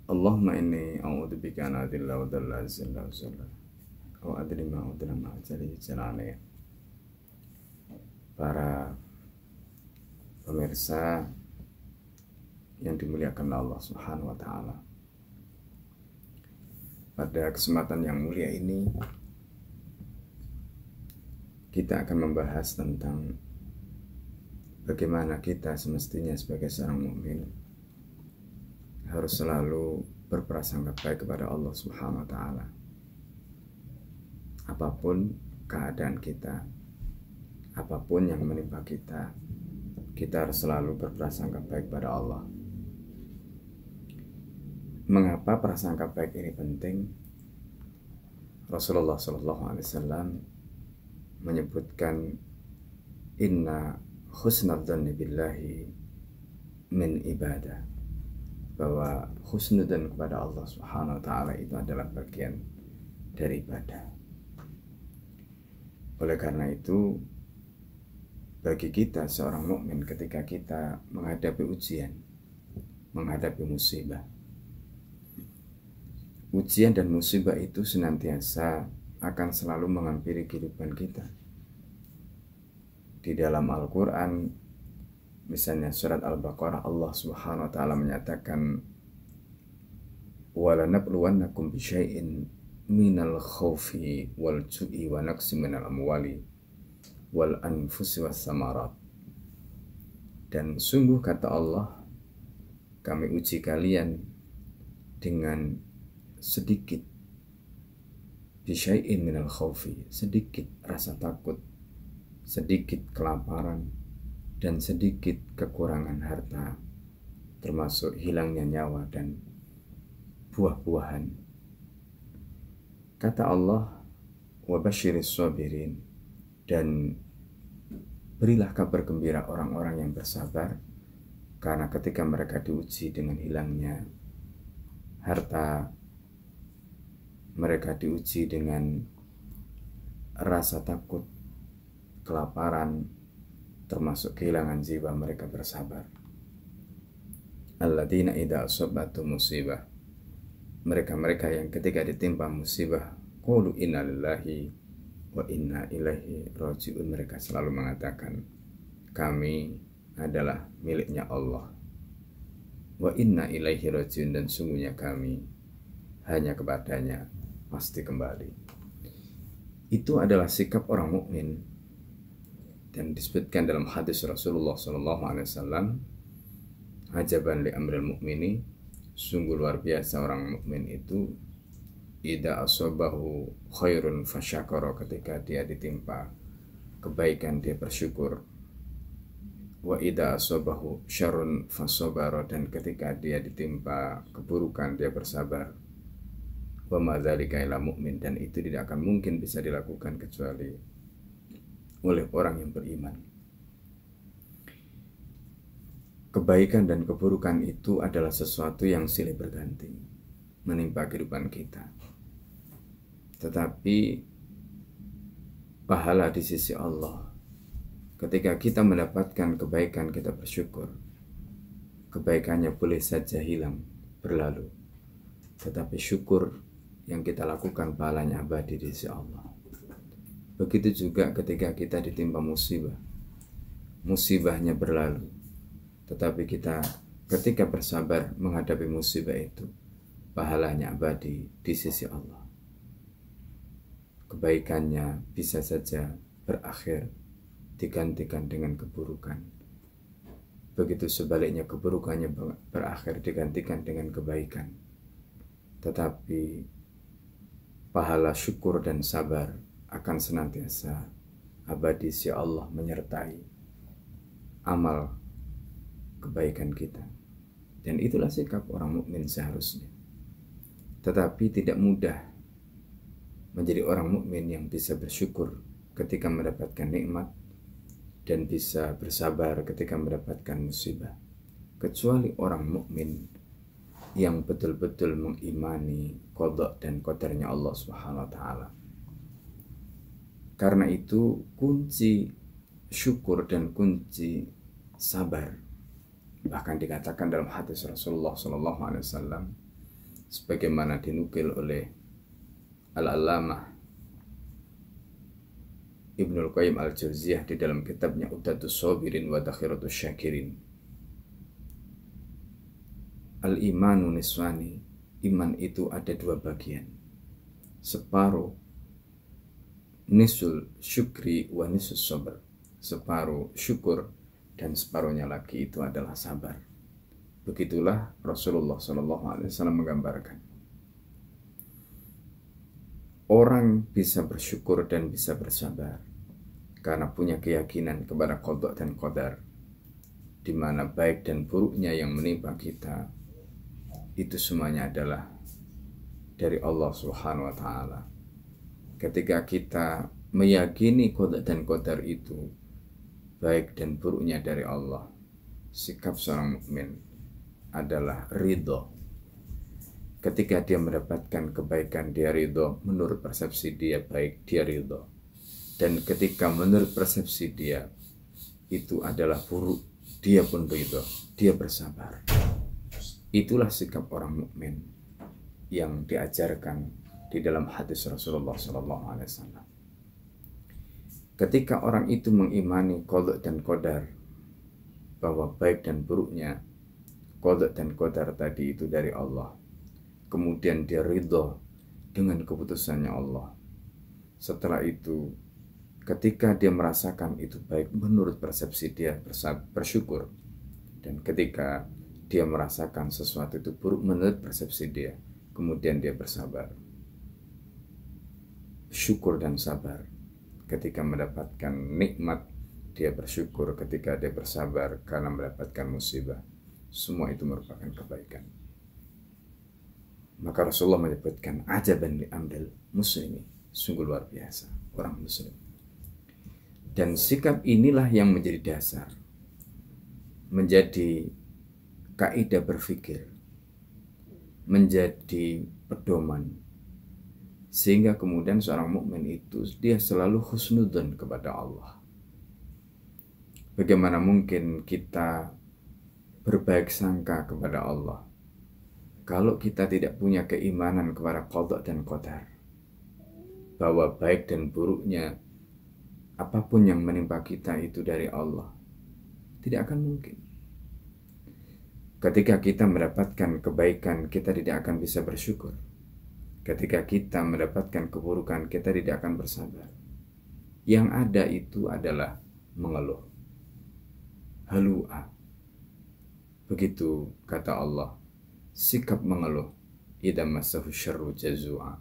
Allahumma inni a'udzubika an adilla wa dalla zilla wa zalla wa adlima wa dlama jali jalani. Para pemirsa yang dimuliakan Allah Subhanahu wa taala. Pada kesempatan yang mulia ini kita akan membahas tentang bagaimana kita semestinya sebagai seorang mukmin harus selalu berprasangka baik kepada Allah Subhanahu wa taala. Apapun keadaan kita, apapun yang menimpa kita, kita harus selalu berprasangka baik kepada Allah. Mengapa prasangka baik ini penting? Rasulullah SAW menyebutkan inna husnadzanni billahi min ibadah, bahwa husnudzan kepada Allah Subhanahu wa taala itu adalah bagian dari ibadah. Oleh karena itu, bagi kita seorang mukmin ketika kita menghadapi ujian, menghadapi musibah, ujian dan musibah itu senantiasa akan selalu menghampiri kehidupan kita. Di dalam Al-Quran, misalnya surat Al-Baqarah, Allah Subhanahu wa taala menyatakan walanabluwannakum bisyai'in minal khawfi wal ju'i wa naqsi minal amwali wal anfusi was samarat. Dan sungguh kata Allah, kami uji kalian dengan sedikit bisyai'in minal khawfi, sedikit rasa takut, sedikit kelaparan, dan sedikit kekurangan harta, termasuk hilangnya nyawa dan buah-buahan. Kata Allah, wa basyiris sabirin, dan berilah kabar gembira orang-orang yang bersabar, karena ketika mereka diuji dengan hilangnya harta, mereka diuji dengan rasa takut, kelaparan, termasuk kehilangan jiwa, mereka bersabar. Alladzina idza asabathum musibah, mereka-mereka yang ketika ditimpa musibah qulu inna lillahi wa inna ilaihi raji'un, mereka selalu mengatakan kami adalah miliknya Allah, wa inna ilaihi raji'un, dan sungguhnya kami hanya kepadanya pasti kembali. Itu adalah sikap orang mukmin. Dan disebutkan dalam hadis Rasulullah SAW, ajaban li amril mu'mini, sungguh luar biasa orang mukmin itu, idza asabahu khairun fasyakara, ketika dia ditimpa kebaikan dia bersyukur, wa idza asabahu syarrun fasabara, dan ketika dia ditimpa keburukan dia bersabar. Wa ma dzalika illa mu'min, dan itu tidak akan mungkin bisa dilakukan kecuali oleh orang yang beriman. Kebaikan dan keburukan itu adalah sesuatu yang silih berganti menimpa kehidupan kita. Tetapi pahala di sisi Allah, ketika kita mendapatkan kebaikan kita bersyukur. Kebaikannya boleh saja hilang, berlalu, tetapi syukur yang kita lakukan pahalanya abadi di sisi Allah. Begitu juga ketika kita ditimpa musibah, musibahnya berlalu, tetapi kita ketika bersabar menghadapi musibah itu, pahalanya abadi di sisi Allah. Kebaikannya bisa saja berakhir digantikan dengan keburukan. Begitu sebaliknya, keburukannya berakhir digantikan dengan kebaikan. Tetapi pahala syukur dan sabar akan senantiasa abadi si Allah menyertai amal kebaikan kita. Dan itulah sikap orang mukmin seharusnya. Tetapi tidak mudah menjadi orang mukmin yang bisa bersyukur ketika mendapatkan nikmat dan bisa bersabar ketika mendapatkan musibah, kecuali orang mukmin yang betul-betul mengimani qada dan qadarnya Allah Subhanahu wa taala. Karena itu kunci syukur dan kunci sabar, bahkan dikatakan dalam hadis Rasulullah SAW, sebagaimana dinukil oleh Al-Allamah Ibnul Qayyim Al-Jauziyah di dalam kitabnya Uddatus Shabirin wa Dakhiratus Syakirin. Al-imanu niswani, iman itu ada dua bagian. Separuh nisul syukri wa nisus sabar, separuh syukur dan separuhnya lagi itu adalah sabar. Begitulah Rasulullah SAW menggambarkan. Orang bisa bersyukur dan bisa bersabar karena punya keyakinan kepada qada dan qadar, di mana baik dan buruknya yang menimpa kita itu semuanya adalah dari Allah Subhanahu wa taala. Ketika kita meyakini qada dan qadar itu baik dan buruknya dari Allah, sikap seorang mukmin adalah ridho. Ketika dia mendapatkan kebaikan, dia ridho. Menurut persepsi dia baik, dia ridho. Dan ketika menurut persepsi dia itu adalah buruk, dia pun ridho. Dia bersabar. Itulah sikap orang mukmin yang diajarkan di dalam hadis Rasulullah SAW. Ketika orang itu mengimani qada dan qadar, bahwa baik dan buruknya qada dan qadar tadi itu dari Allah, kemudian dia ridho dengan keputusannya Allah. Setelah itu, ketika dia merasakan itu baik menurut persepsi dia, bersyukur. Dan ketika dia merasakan sesuatu itu buruk menurut persepsi dia, kemudian dia bersabar. Syukur dan sabar. Ketika mendapatkan nikmat, dia bersyukur. Ketika dia bersabar karena mendapatkan musibah, semua itu merupakan kebaikan. Maka Rasulullah menyebutkan ajaban li amril muslimi, sungguh luar biasa orang muslim. Dan sikap inilah yang menjadi dasar, menjadi kaidah berpikir, menjadi pedoman, sehingga kemudian seorang mukmin itu dia selalu husnudzon kepada Allah. Bagaimana mungkin kita berbaik sangka kepada Allah kalau kita tidak punya keimanan kepada qada dan qadar, bahwa baik dan buruknya apapun yang menimpa kita itu dari Allah? Tidak akan mungkin. Ketika kita mendapatkan kebaikan, kita tidak akan bisa bersyukur. Ketika kita mendapatkan keburukan, kita tidak akan bersabar. Yang ada itu adalah mengeluh. Halu'a. Begitu kata Allah. Sikap mengeluh, idza massahu syarru jazua.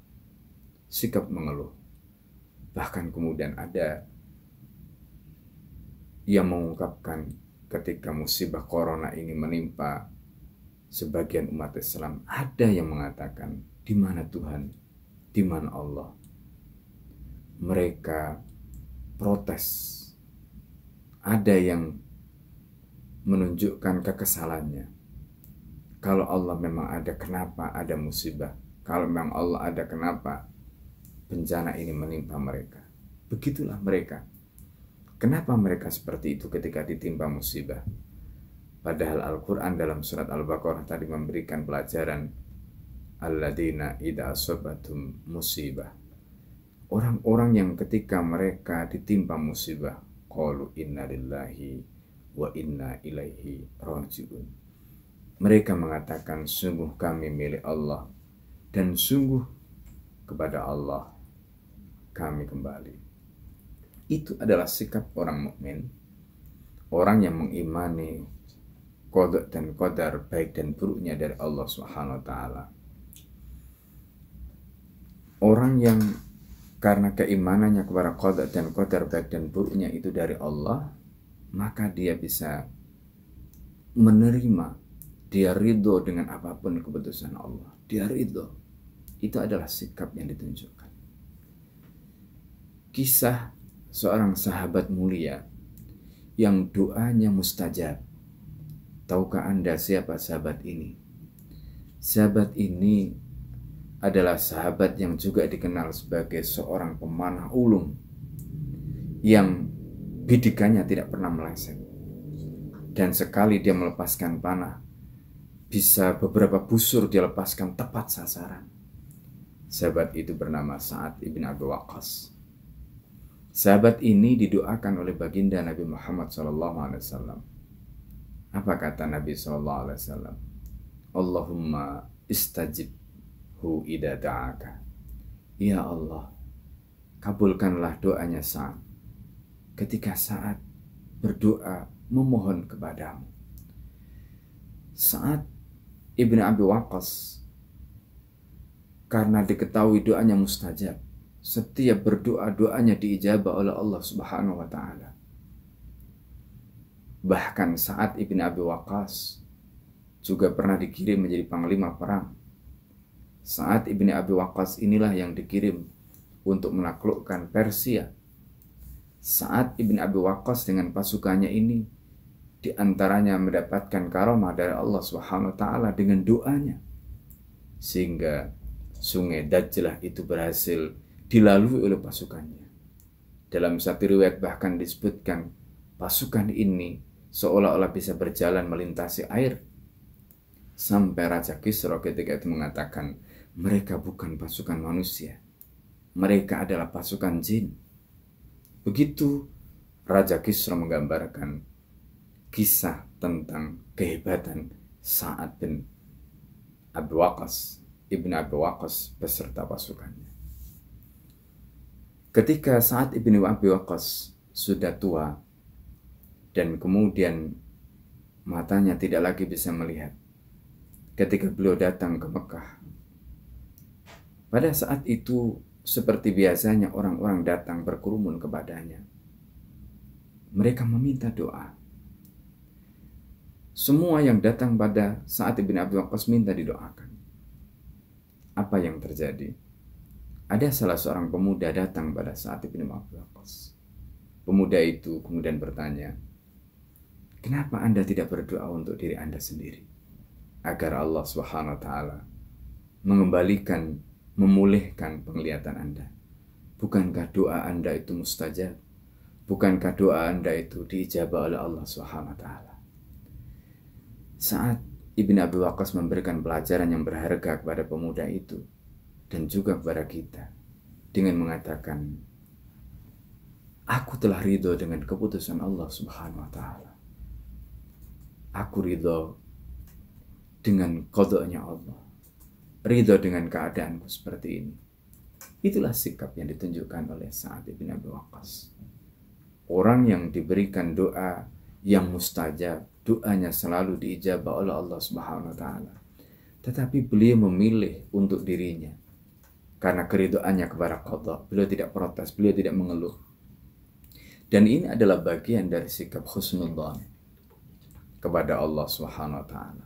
Sikap mengeluh. Bahkan kemudian ada yang mengungkapkan ketika musibah corona ini menimpa sebagian umat Islam, ada yang mengatakan, di mana Tuhan, di mana Allah? Mereka protes. Ada yang menunjukkan kekesalannya. Kalau Allah memang ada, kenapa ada musibah? Kalau memang Allah ada, kenapa bencana ini menimpa mereka? Begitulah mereka. Kenapa mereka seperti itu ketika ditimpa musibah? Padahal Al-Quran dalam surat Al-Baqarah tadi memberikan pelajaran, alladzina idza asabatum musibah. Orang-orang yang ketika mereka ditimpa musibah, qalu inna lillahi wa inna ilaihi raji'un. Mereka mengatakan, sungguh kami milik Allah dan sungguh kepada Allah kami kembali. Itu adalah sikap orang mukmin, orang yang mengimani qada dan qadar baik dan buruknya dari Allah Subhanahu wa taala. Orang yang karena keimanannya kepada qada dan qadar baik dan buruknya itu dari Allah, maka dia bisa menerima, dia ridho dengan apapun keputusan Allah. Dia ridho. Itu adalah sikap yang ditunjukkan. Kisah seorang sahabat mulia yang doanya mustajab. Tahukah Anda siapa sahabat ini? Sahabat ini adalah sahabat yang juga dikenal sebagai seorang pemanah ulung yang bidikannya tidak pernah meleset. Dan sekali dia melepaskan panah, bisa beberapa busur dilepaskan tepat sasaran. Sahabat itu bernama Sa'ad ibn Abi Waqqas. Sahabat ini didoakan oleh baginda Nabi Muhammad SAW. Apa kata Nabi SAW? Allahumma istajibhu idza da'aka. Ya Allah, kabulkanlah doanya Sa'ad ketika Sa'ad berdoa memohon kepadamu. Sa'ad ibn Abi Waqqas, karena diketahui doanya mustajab, setiap berdoa doanya diijabah oleh Allah Subhanahu wa taala. Bahkan Sa'ad ibn Abi Waqqas juga pernah dikirim menjadi panglima perang. Sa'ad ibn Abi Waqqas inilah yang dikirim untuk menaklukkan Persia. Sa'ad ibn Abi Waqqas dengan pasukannya ini diantaranya mendapatkan karamah dari Allah Subhanahu wa taala dengan doanya, sehingga sungai Dajlah itu berhasil dilalui oleh pasukannya. Dalam satu riwayat bahkan disebutkan pasukan ini seolah-olah bisa berjalan melintasi air, sampai Raja Kisra ketika itu mengatakan mereka bukan pasukan manusia, mereka adalah pasukan jin. Begitu Raja Kisra menggambarkan kisah tentang kehebatan Sa'ad bin Abi Waqqas, ibn Abi Waqqas beserta pasukannya. Ketika Sa'ad ibn Abi Waqqas sudah tua dan kemudian matanya tidak lagi bisa melihat, ketika beliau datang ke Mekah, pada saat itu seperti biasanya orang-orang datang berkerumun kepadanya. Mereka meminta doa. Semua yang datang pada Sa'ad ibn Abi Waqqas minta didoakan. Apa yang terjadi? Ada salah seorang pemuda datang pada Sa'ad ibn Abi Waqqas. Pemuda itu kemudian bertanya, kenapa Anda tidak berdoa untuk diri Anda sendiri? Agar Allah Subhanahu wa taala mengembalikan, memulihkan penglihatan Anda. Bukankah doa Anda itu mustajab? Bukankah doa Anda itu diijabah oleh Allah Subhanahu wa taala? Sa'ad ibn Abi Waqqas memberikan pelajaran yang berharga kepada pemuda itu dan juga kepada kita dengan mengatakan, aku telah ridho dengan keputusan Allah Subhanahu wa taala. Aku ridho dengan qadanya Allah, ridho dengan keadaanku seperti ini. Itulah sikap yang ditunjukkan oleh Sa'ad ibn Abi Waqqas. Orang yang diberikan doa yang mustajab, doanya selalu diijabah oleh Allah Subhanahu wa taala. Tetapi beliau memilih untuk dirinya karena keridhoannya kepada qada. Beliau tidak protes, beliau tidak mengeluh. Dan ini adalah bagian dari sikap husnudzan kepada Allah Subhanahu wa taala.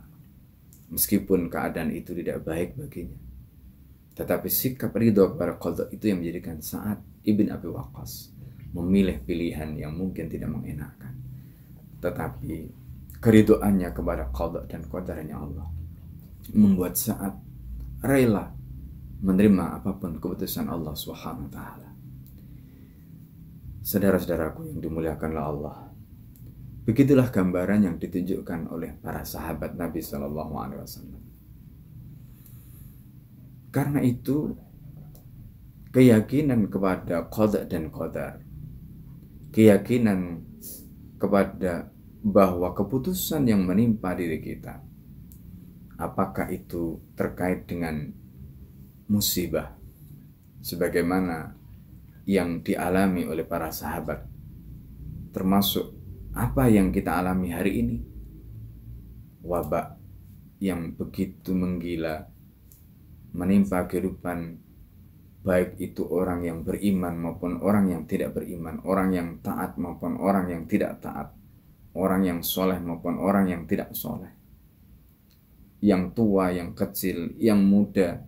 Meskipun keadaan itu tidak baik baginya, tetapi sikap ridho kepada qada itu yang menjadikan Sa'ad ibn Abi Waqqas memilih pilihan yang mungkin tidak mengenakan, tetapi keridhoannya kepada qada dan qadarnya Allah membuat Sa'ad rela menerima apapun keputusan Allah Subhanahu wa taala. Saudara-saudaraku yang dimuliakanlah Allah, begitulah gambaran yang ditunjukkan oleh para sahabat Nabi Shallallahu Alaihi Wasallam. Karena itu, keyakinan kepada qada dan qadar, keyakinan kepada bahwa keputusan yang menimpa diri kita, apakah itu terkait dengan musibah sebagaimana yang dialami oleh para sahabat, termasuk apa yang kita alami hari ini, wabah yang begitu menggila menimpa kehidupan, baik itu orang yang beriman maupun orang yang tidak beriman, orang yang taat maupun orang yang tidak taat, orang yang soleh maupun orang yang tidak soleh, yang tua, yang kecil, yang muda,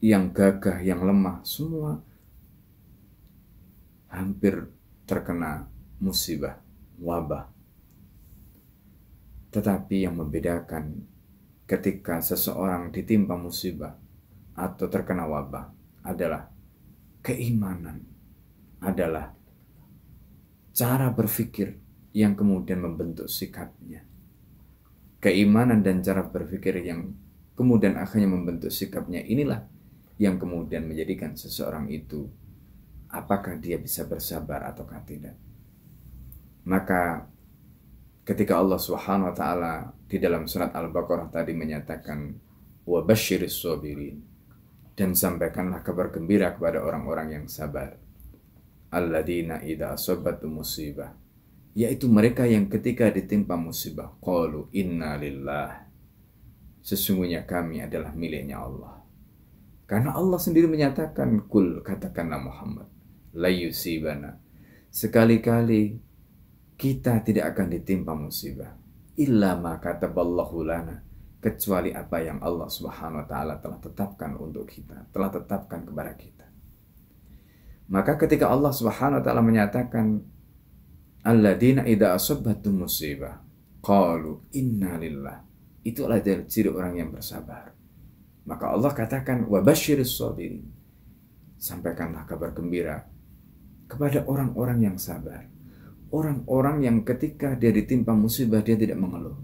yang gagah, yang lemah, semua hampir terkena musibah, wabah. Tetapi yang membedakan ketika seseorang ditimpa musibah atau terkena wabah adalah keimanan, adalah cara berpikir yang kemudian membentuk sikapnya. keimanan dan cara berpikir yang kemudian akhirnya membentuk sikapnya, inilah yang kemudian menjadikan seseorang itu apakah dia bisa bersabar ataukah tidak. Maka ketika Allah Subhanahu wa taala di dalam surat Al-Baqarah tadi menyatakan wa basyiris sabirin, dan sampaikanlah kabar gembira kepada orang-orang yang sabar, alladzina idza asabatum musibah, yaitu mereka yang ketika ditimpa musibah qalu inna lillah, sesungguhnya kami adalah miliknya Allah. Karena Allah sendiri menyatakan, kul, katakanlah Muhammad, la yusibana, sekali-kali kita tidak akan ditimpa musibah illa ma kataballahu lana, kecuali apa yang Allah Subhanahu wa taala telah tetapkan untuk kita, telah tetapkan kepada kita. Maka ketika Allah Subhanahu wa taala menyatakan alladzina idza asabatum musibah qalu inna lillah, itu adalah ciri orang yang bersabar. Maka Allah katakan wa basyiris sabirin, sampaikanlah kabar gembira kepada orang-orang yang sabar. Orang-orang yang ketika dia ditimpa musibah dia tidak mengeluh.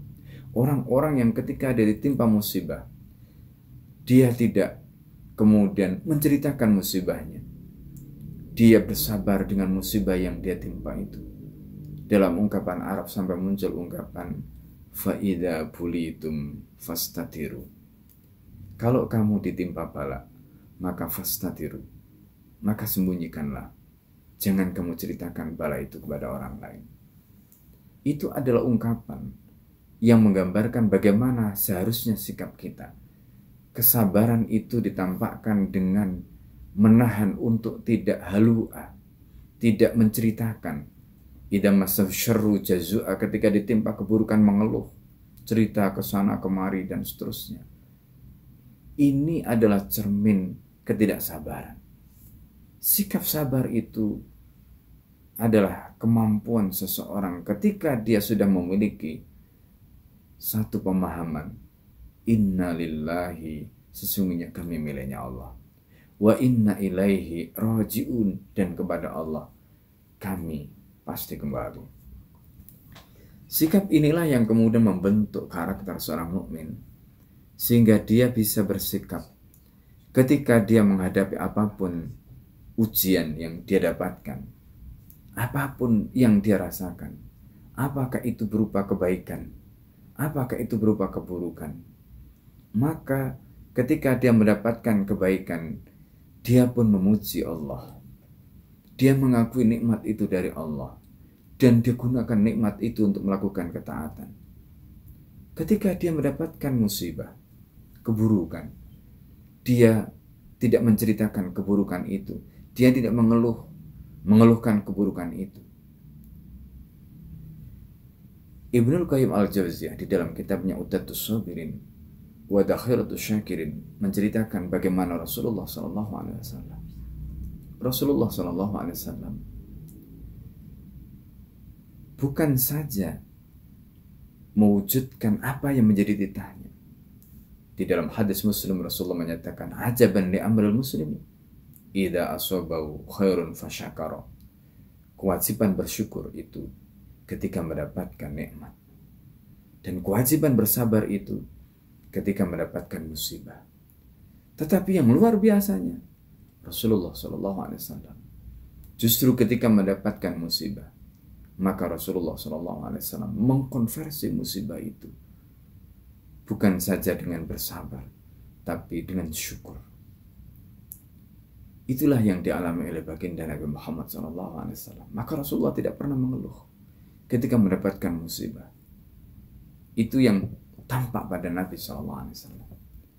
Orang-orang yang ketika dia ditimpa musibah dia tidak kemudian menceritakan musibahnya. Dia bersabar dengan musibah yang dia timpa itu. Dalam ungkapan Arab sampai muncul ungkapan fa'idha bulitum fastatiru. Kalau kamu ditimpa bala, maka fastatiru, maka sembunyikanlah. Jangan kamu ceritakan bala itu kepada orang lain. Itu adalah ungkapan yang menggambarkan bagaimana seharusnya sikap kita. Kesabaran itu ditampakkan dengan menahan untuk tidak halu'a, tidak menceritakan. Idza massahu syarru jazua, ketika ditimpa keburukan mengeluh, cerita ke sana kemari dan seterusnya. Ini adalah cermin ketidaksabaran. Sikap sabar itu adalah kemampuan seseorang ketika dia sudah memiliki satu pemahaman, inna lillahi, sesungguhnya kami miliknya Allah, wa inna ilaihi rajiun, dan kepada Allah kami pasti kembali. Sikap inilah yang kemudian membentuk karakter seorang mukmin, sehingga dia bisa bersikap ketika dia menghadapi apapun ujian yang dia dapatkan, apapun yang dia rasakan, apakah itu berupa kebaikan, apakah itu berupa keburukan. Maka ketika dia mendapatkan kebaikan, dia pun memuji Allah. Dia mengakui nikmat itu dari Allah, dan dia gunakan nikmat itu untuk melakukan ketaatan. Ketika dia mendapatkan musibah, keburukan, dia tidak menceritakan keburukan itu. Dia tidak mengeluhkan keburukan itu. Ibnul Qayyim al-Jauziyah di dalam kitabnya Uddatus Sabirin wa Dakhiratus Syakirin menceritakan bagaimana Rasulullah SAW bukan saja mewujudkan apa yang menjadi titahnya. Di dalam hadis Muslim, Rasulullah menyatakan, ajaban li amril muslimi idza asabahu khairun fasyakara. Kewajiban bersyukur itu ketika mendapatkan nikmat, dan kewajiban bersabar itu ketika mendapatkan musibah. Tetapi yang luar biasanya, Rasulullah SAW justru ketika mendapatkan musibah, maka Rasulullah SAW mengkonversi musibah itu bukan saja dengan bersabar, tapi dengan syukur. Itulah yang dialami oleh baginda Nabi Muhammad SAW. Maka Rasulullah tidak pernah mengeluh ketika mendapatkan musibah. Itu yang tampak pada Nabi SAW.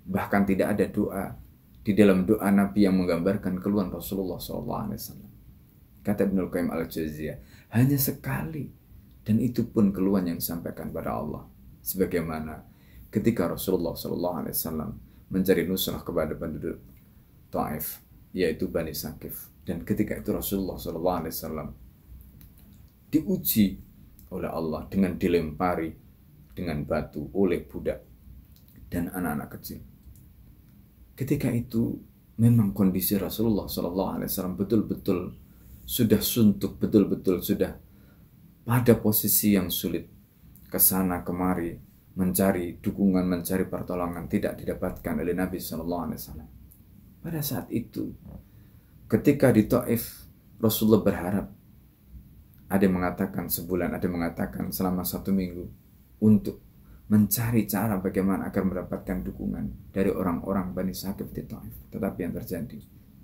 Bahkan tidak ada doa di dalam doa Nabi yang menggambarkan keluhan Rasulullah SAW. Kata Ibnul Qayyim al-Jauziyah, hanya sekali, dan itu pun keluhan yang disampaikan pada Allah. Sebagaimana ketika Rasulullah SAW mencari nusrah kepada penduduk Taif, yaitu Bani Saqif, dan ketika itu Rasulullah SAW diuji oleh Allah dengan dilempari dengan batu oleh budak dan anak-anak kecil. Ketika itu memang kondisi Rasulullah SAW betul-betul sudah suntuk, betul-betul sudah pada posisi yang sulit, kesana kemari mencari dukungan, mencari pertolongan tidak didapatkan oleh Nabi Shallallahu Alaihi Wasallam. Pada saat itu, ketika di Taif, Rasulullah berharap, ada yang mengatakan sebulan, ada yang mengatakan selama 1 minggu, untuk mencari cara bagaimana agar mendapatkan dukungan dari orang-orang Bani Saqif di Taif. Tetapi yang terjadi,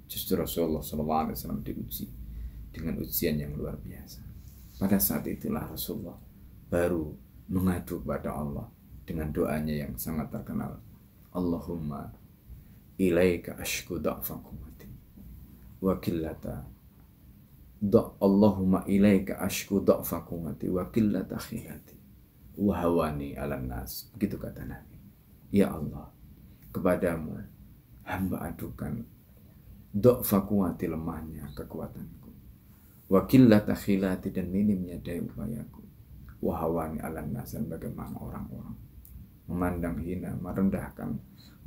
justru Rasulullah SAW diuji dengan ujian yang luar biasa. Pada saat itulah Rasulullah baru mengadu kepada Allah dengan doanya yang sangat terkenal. Allahumma ilaika ashku da'fa quwwati wa qillata Allahumma ilaika ashku da'fa quwwati wa qillata khilati wa hawani 'alan nas. Begitu kata Nabi. Ya Allah, kepadamu hamba adukan da'fa quwwati, lemahnya kekuatanku, wa qillata khilati, dan minimnya daya upayaku, wa hawani 'alan nas, dan bagaimana orang-orang memandang hina, merendahkan,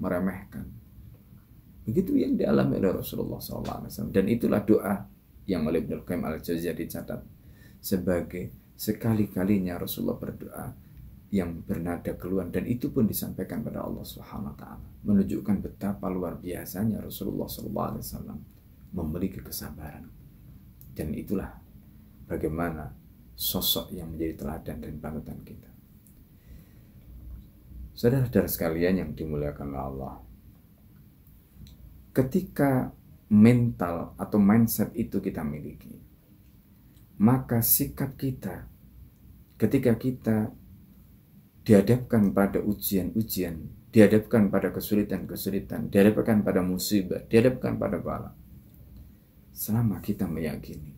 meremehkan. Begitu yang dialami oleh Rasulullah SAW. Dan itulah doa yang oleh Ibnu Qayyim al-Jauziyah dicatat sebagai sekali-kalinya Rasulullah berdoa yang bernada keluhan, dan itu pun disampaikan pada Allah Subhanahu wa taala, menunjukkan betapa luar biasanya Rasulullah SAW memiliki kesabaran. Dan itulah bagaimana sosok yang menjadi teladan dan panutan kita. Saudara-saudara sekalian yang dimuliakan oleh Allah, ketika mental atau mindset itu kita miliki, maka sikap kita ketika kita dihadapkan pada ujian-ujian, dihadapkan pada kesulitan-kesulitan, dihadapkan pada musibah, dihadapkan pada bala, selama kita meyakini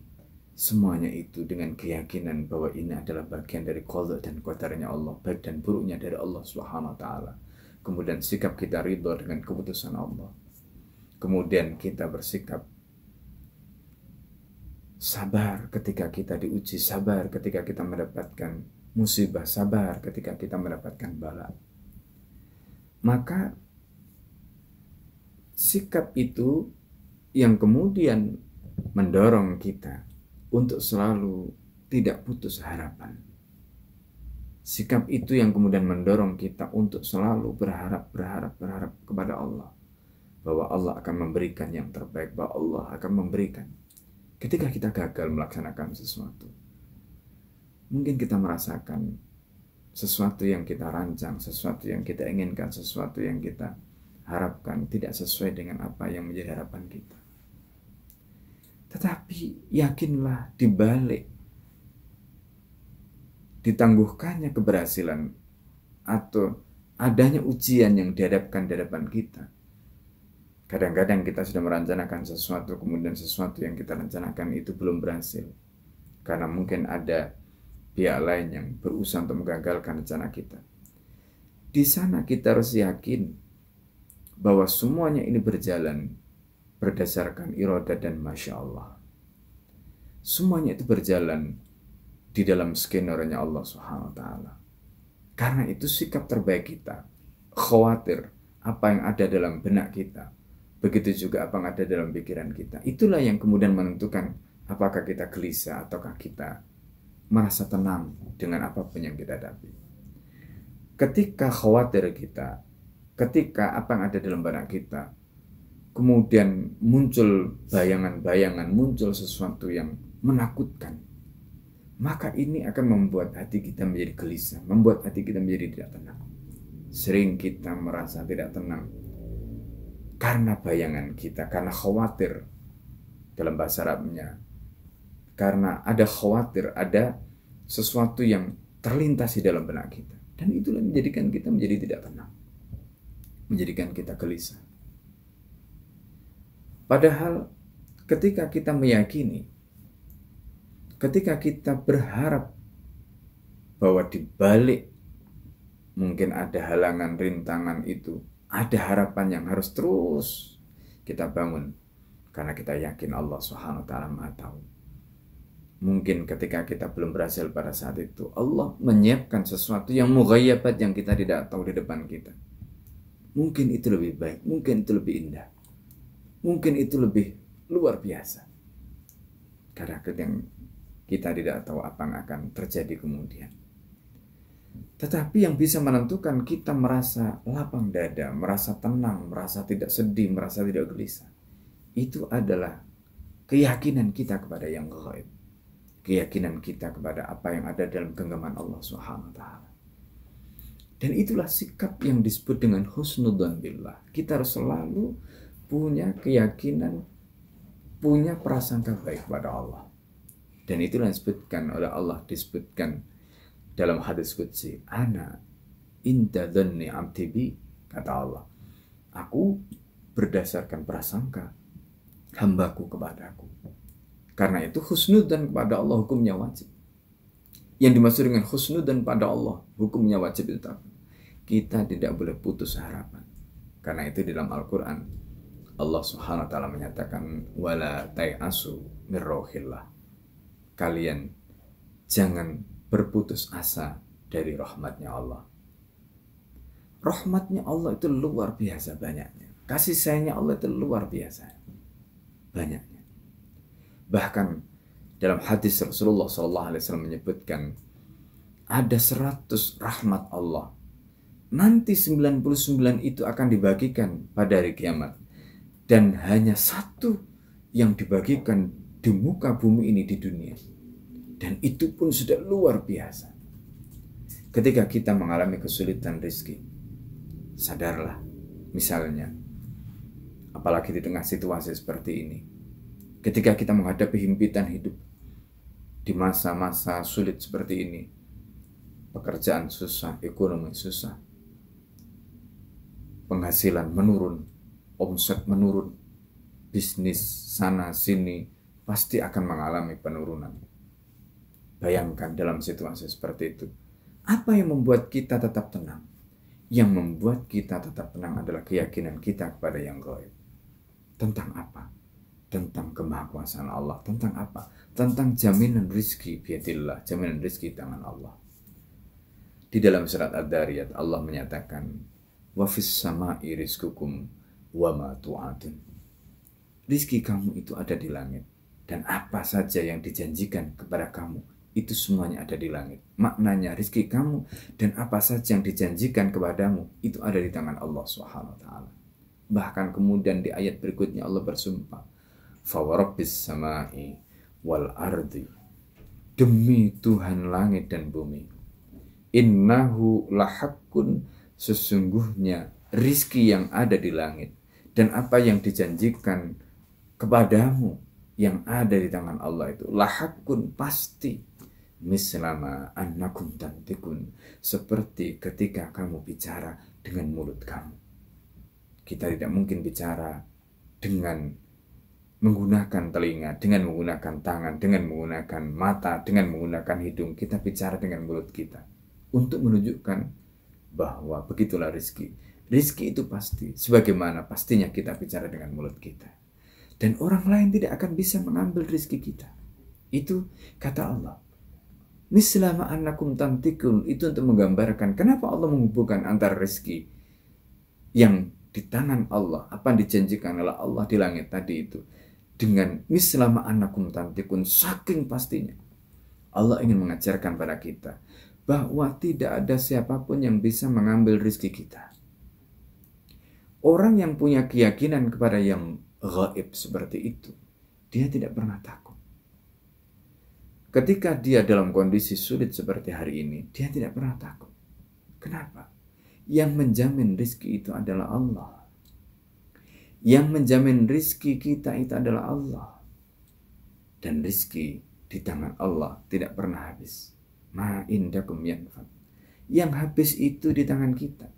semuanya itu dengan keyakinan bahwa ini adalah bagian dari qada dan qadarnya Allah, baik dan buruknya dari Allah Subhanahu wa taala. Kemudian sikap kita ridha dengan keputusan Allah. Kemudian kita bersikap sabar ketika kita diuji, sabar ketika kita mendapatkan musibah, sabar ketika kita mendapatkan bala. Maka sikap itu yang kemudian mendorong kita untuk selalu tidak putus harapan. Sikap itu yang kemudian mendorong kita untuk selalu berharap kepada Allah, bahwa Allah akan memberikan yang terbaik, bahwa Allah akan memberikan. Ketika kita gagal melaksanakan sesuatu, mungkin kita merasakan sesuatu yang kita rancang, sesuatu yang kita inginkan, sesuatu yang kita harapkan tidak sesuai dengan apa yang menjadi harapan kita. Tetapi yakinlah, di balik ditangguhkannya keberhasilan atau adanya ujian yang dihadapkan di hadapan kita, kadang-kadang kita sudah merencanakan sesuatu, kemudian sesuatu yang kita rencanakan itu belum berhasil, karena mungkin ada pihak lain yang berusaha untuk menggagalkan rencana kita. Di sana kita harus yakin bahwa semuanya ini berjalan berdasarkan iradah dan masya Allah. Semuanya itu berjalan di dalam skenario Allah Subhanahu wa taala. Karena itu sikap terbaik kita, khawatir apa yang ada dalam benak kita, begitu juga apa yang ada dalam pikiran kita. Itulah yang kemudian menentukan apakah kita gelisah ataukah kita merasa tenang dengan apapun yang kita hadapi. Ketika khawatir kita, ketika apa yang ada dalam benak kita, kemudian muncul bayangan-bayangan, muncul sesuatu yang menakutkan, maka ini akan membuat hati kita menjadi gelisah, membuat hati kita menjadi tidak tenang. Sering kita merasa tidak tenang karena bayangan kita, karena khawatir, dalam bahasa Arabnya, karena ada khawatir, ada sesuatu yang terlintas di dalam benak kita. Dan itulah menjadikan kita menjadi tidak tenang, menjadikan kita gelisah. Padahal ketika kita meyakini, ketika kita berharap bahwa di balik mungkin ada halangan, rintangan itu, ada harapan yang harus terus kita bangun, karena kita yakin Allah Subhanahu wa taala Maha tahu. Mungkin ketika kita belum berhasil pada saat itu, Allah menyiapkan sesuatu yang mughayyabat, yang kita tidak tahu di depan kita. Mungkin itu lebih baik, mungkin itu lebih indah, mungkin itu lebih luar biasa. Karena kita tidak tahu apa yang akan terjadi kemudian. Tetapi yang bisa menentukan kita merasa lapang dada, merasa tenang, merasa tidak sedih, merasa tidak gelisah, itu adalah keyakinan kita kepada yang gaib. Keyakinan kita kepada apa yang ada dalam genggaman Allah Subhanahu wa taala. Dan itulah sikap yang disebut dengan husnudzon billah. Kita harus selalu punya keyakinan, punya prasangka baik kepada Allah. Dan itulah yang disebutkan oleh Allah, disebutkan dalam hadis qudsi, ana inda dhanni abdi bi, kata Allah, aku berdasarkan prasangka hambaku kepadaku. Karena itu husnudzon kepada Allah hukumnya wajib. Yang dimaksud dengan husnudzon pada Allah hukumnya wajib itu apa? Kita tidak boleh putus harapan. Karena itu di dalam Al-Quran Allah Subhanahu wa taala menyatakan wala tai'asu mir rauhillah. Kalian jangan berputus asa dari rahmatnya Allah. Rahmatnya Allah itu luar biasa banyaknya. Kasih sayangnya Allah itu luar biasa banyaknya. Bahkan dalam hadis Rasulullah SAW menyebutkan ada 100 rahmat Allah. Nanti 99 itu akan dibagikan pada hari kiamat. Dan hanya satu yang dibagikan di muka bumi ini di dunia. Dan itu pun sudah luar biasa. Ketika kita mengalami kesulitan rezeki, sadarlah, misalnya, apalagi di tengah situasi seperti ini, ketika kita menghadapi himpitan hidup, di masa-masa sulit seperti ini, pekerjaan susah, ekonomi susah, penghasilan menurun, omset menurun, bisnis sana sini pasti akan mengalami penurunan. Bayangkan dalam situasi seperti itu, apa yang membuat kita tetap tenang? Yang membuat kita tetap tenang adalah keyakinan kita kepada yang gaib. Tentang apa? Tentang kemahakuasaan Allah. Tentang apa? Tentang jaminan rizki biadillah, jaminan rizki tangan Allah. Di dalam surat Ad-Dariyat Allah menyatakan, wa fis sama'i rizqukum wa ma tu'adun. Rizki kamu itu ada di langit, dan apa saja yang dijanjikan kepada kamu itu semuanya ada di langit. Maknanya rizki kamu dan apa saja yang dijanjikan kepadamu itu ada di tangan Allah Subhanahu wa taala. Bahkan kemudian di ayat berikutnya Allah bersumpah, fa warabbis sama'i wal ardi, demi Tuhan langit dan bumi, innahu lahaqqun, sesungguhnya rizki yang ada di langit dan apa yang dijanjikan kepadamu yang ada di tangan Allah itu lahaqqun, pasti, mislama annakum tantikun, seperti ketika kamu bicara dengan mulut kamu. Kita tidak mungkin bicara dengan menggunakan telinga, dengan menggunakan tangan, dengan menggunakan mata, dengan menggunakan hidung. Kita bicara dengan mulut kita untuk menunjukkan bahwa begitulah rizki. Rizki itu pasti, sebagaimana pastinya kita bicara dengan mulut kita. Dan orang lain tidak akan bisa mengambil rizki kita. Itu kata Allah. Mislama annakum tantikun, itu untuk menggambarkan kenapa Allah menghubungkan antara rizki yang di tangan Allah, apa yang dijanjikan oleh Allah di langit tadi itu, dengan mislama annakum tantikun, saking pastinya. Allah ingin mengajarkan pada kita bahwa tidak ada siapapun yang bisa mengambil rizki kita. Orang yang punya keyakinan kepada yang gaib seperti itu, dia tidak pernah takut. Ketika dia dalam kondisi sulit seperti hari ini, dia tidak pernah takut. Kenapa? Yang menjamin rizki itu adalah Allah. Yang menjamin rizki kita itu adalah Allah. Dan rizki di tangan Allah tidak pernah habis. Ma indakum yanfad. Yang habis itu di tangan kita.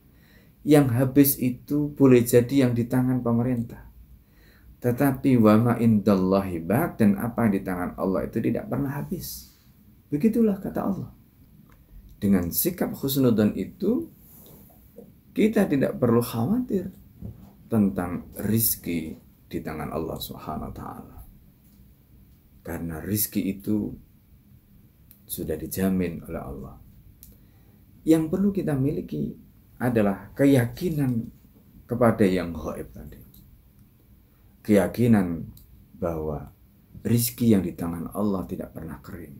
Yang habis itu boleh jadi yang di tangan pemerintah. Tetapi wa ma indallahi baq, dan apa yang di tangan Allah itu tidak pernah habis. Begitulah kata Allah. Dengan sikap husnudzon itu, kita tidak perlu khawatir tentang rizki di tangan Allah Subhanahu wa taala. Karena rizki itu sudah dijamin oleh Allah. Yang perlu kita miliki adalah keyakinan kepada yang gaib tadi. Keyakinan bahwa rizki yang di tangan Allah tidak pernah kering.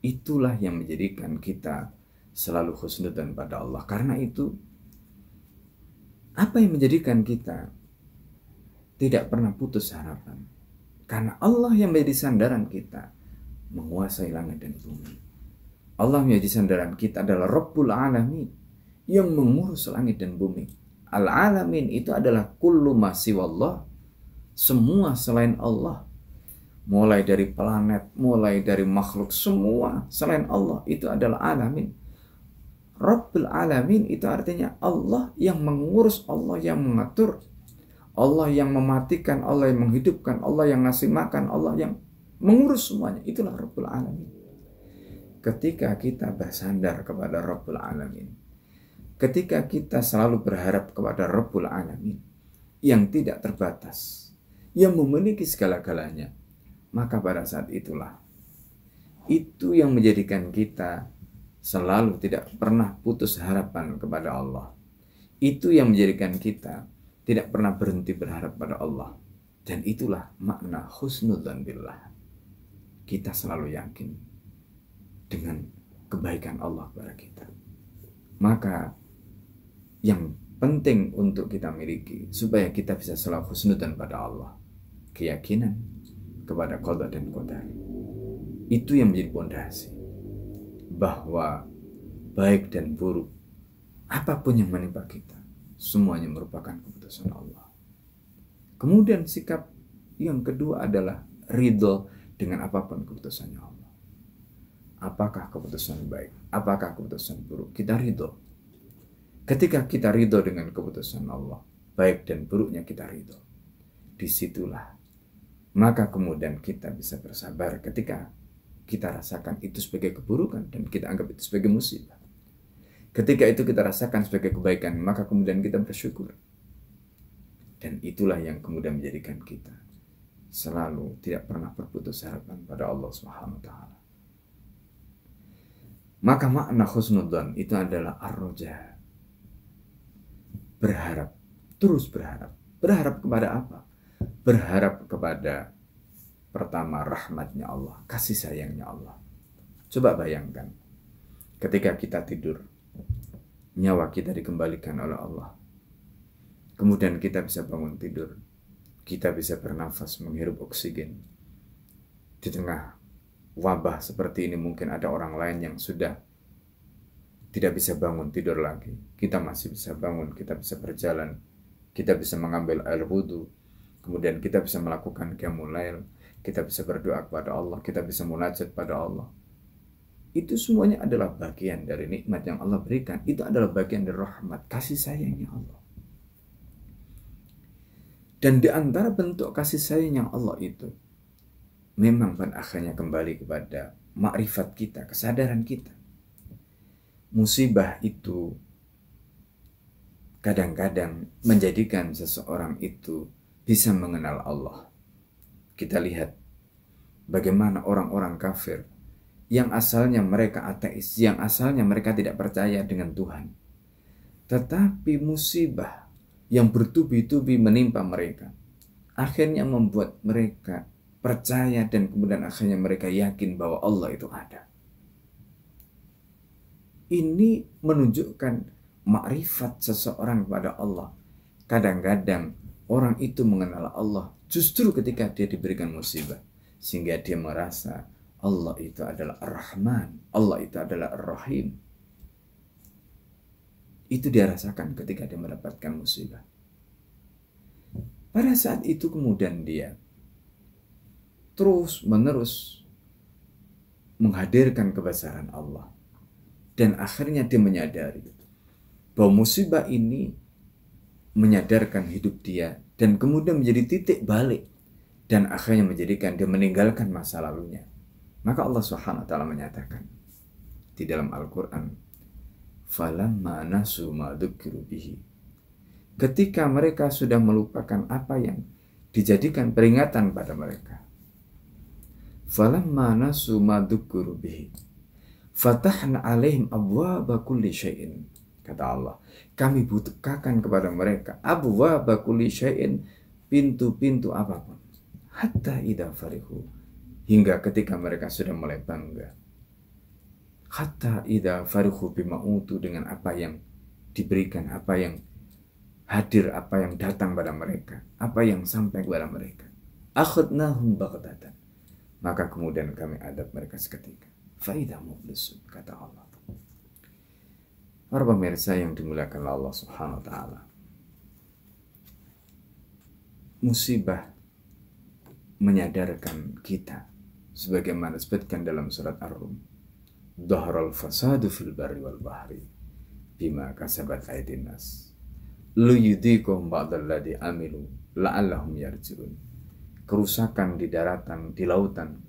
Itulah yang menjadikan kita selalu husnudzan pada Allah. Karena itu, apa yang menjadikan kita tidak pernah putus harapan? Karena Allah yang menjadi sandaran kita menguasai langit dan bumi. Allah menjadi sandaran kita adalah Rabbul Alamin yang mengurus langit dan bumi. Al-Alamin itu adalah kullu ma siwallah, semua selain Allah. Mulai dari planet, mulai dari makhluk, semua selain Allah itu adalah alamin. Rabbul Alamin itu artinya Allah yang mengurus, Allah yang mengatur, Allah yang mematikan, Allah yang menghidupkan, Allah yang ngasih makan, Allah yang mengurus semuanya. Itulah Rabbul Alamin. Ketika kita bersandar kepada Rabbul Alamin, ketika kita selalu berharap kepada Rabbul Alamin yang tidak terbatas, yang memiliki segala-galanya, maka pada saat itulah, itu yang menjadikan kita selalu tidak pernah putus harapan kepada Allah. Itu yang menjadikan kita tidak pernah berhenti berharap pada Allah. Dan itulah makna husnudzan billah. Kita selalu yakin dengan kebaikan Allah kepada kita. Maka yang penting untuk kita miliki supaya kita bisa selalu husnudzan pada Allah, keyakinan kepada qada dan qadar. Itu yang menjadi pondasi bahwa baik dan buruk, apapun yang menimpa kita, semuanya merupakan keputusan Allah. Kemudian sikap yang kedua adalah ridho dengan apapun keputusannya Allah. Apakah keputusan baik, apakah keputusan buruk, kita ridho. Ketika kita ridho dengan keputusan Allah, baik dan buruknya kita ridho, disitulah maka kemudian kita bisa bersabar ketika kita rasakan itu sebagai keburukan dan kita anggap itu sebagai musibah. Ketika itu kita rasakan sebagai kebaikan, maka kemudian kita bersyukur. Dan itulah yang kemudian menjadikan kita selalu tidak pernah berputus harapan pada Allah Subhanahu wa taala. Maka makna husnudzan itu adalah ar-raja. Berharap, terus berharap. Berharap kepada apa? Berharap kepada pertama rahmatnya Allah, kasih sayangnya Allah. Coba bayangkan, ketika kita tidur, nyawa kita dikembalikan oleh Allah. Kemudian kita bisa bangun tidur, kita bisa bernafas, menghirup oksigen. Di tengah wabah seperti ini mungkin ada orang lain yang sudah tidak bisa bangun tidur lagi. Kita masih bisa bangun, kita bisa berjalan, kita bisa mengambil air wudhu. Kemudian kita bisa melakukan qiyamul lail, kita bisa berdoa kepada Allah, kita bisa munajat pada Allah. Itu semuanya adalah bagian dari nikmat yang Allah berikan. Itu adalah bagian dari rahmat, kasih sayangnya Allah. Dan di antara bentuk kasih sayang Allah itu, memang pada akhirnya kembali kepada makrifat kita, kesadaran kita. Musibah itu kadang-kadang menjadikan seseorang itu bisa mengenal Allah. Kita lihat bagaimana orang-orang kafir yang asalnya mereka ateis, yang asalnya mereka tidak percaya dengan Tuhan. Tetapi musibah yang bertubi-tubi menimpa mereka akhirnya membuat mereka percaya dan kemudian akhirnya mereka yakin bahwa Allah itu ada. Ini menunjukkan makrifat seseorang kepada Allah. Kadang-kadang orang itu mengenal Allah justru ketika dia diberikan musibah. Sehingga dia merasa Allah itu adalah Ar-Rahman, Allah itu adalah Ar-Rahim. Itu dia rasakan ketika dia mendapatkan musibah. Pada saat itu kemudian dia terus menerus menghadirkan kebesaran Allah. Dan akhirnya dia menyadari bahwa musibah ini menyadarkan hidup dia dan kemudian menjadi titik balik dan akhirnya menjadikan dia meninggalkan masa lalunya. Maka Allah Subhanahu wa taala menyatakan di dalam Al-Qur'an, "Falamma nasu ma dzukiru bihi." Ketika mereka sudah melupakan apa yang dijadikan peringatan pada mereka. "Falamma nasu ma dzukiru bihi, fatahna 'alaihim abwaaba kulli syai'in." Kata Allah, kami bukakan kepada mereka abwaaba kulli syai'in, pintu-pintu apapun. Hatta idza farihu, hingga ketika mereka sudah mulai bangga. Hatta idza farihu bima utu, dengan apa yang diberikan, apa yang hadir, apa yang datang pada mereka, apa yang sampai kepada mereka. Akhadnahum baghtatan, maka kemudian kami adab mereka seketika. Fa idza mublisun, kata Allah. Para pemirsa yang dimuliakan Allah Subhanahu wa taala, musibah menyadarkan kita sebagaimana disebutkan dalam surat Ar-Rum, dhaharal fasadu fil barri wal bahri bima kasabat aydin nas liyudhiqahum ba'dalladzi amilu la'allahum yarji'un. Kerusakan di daratan, di lautan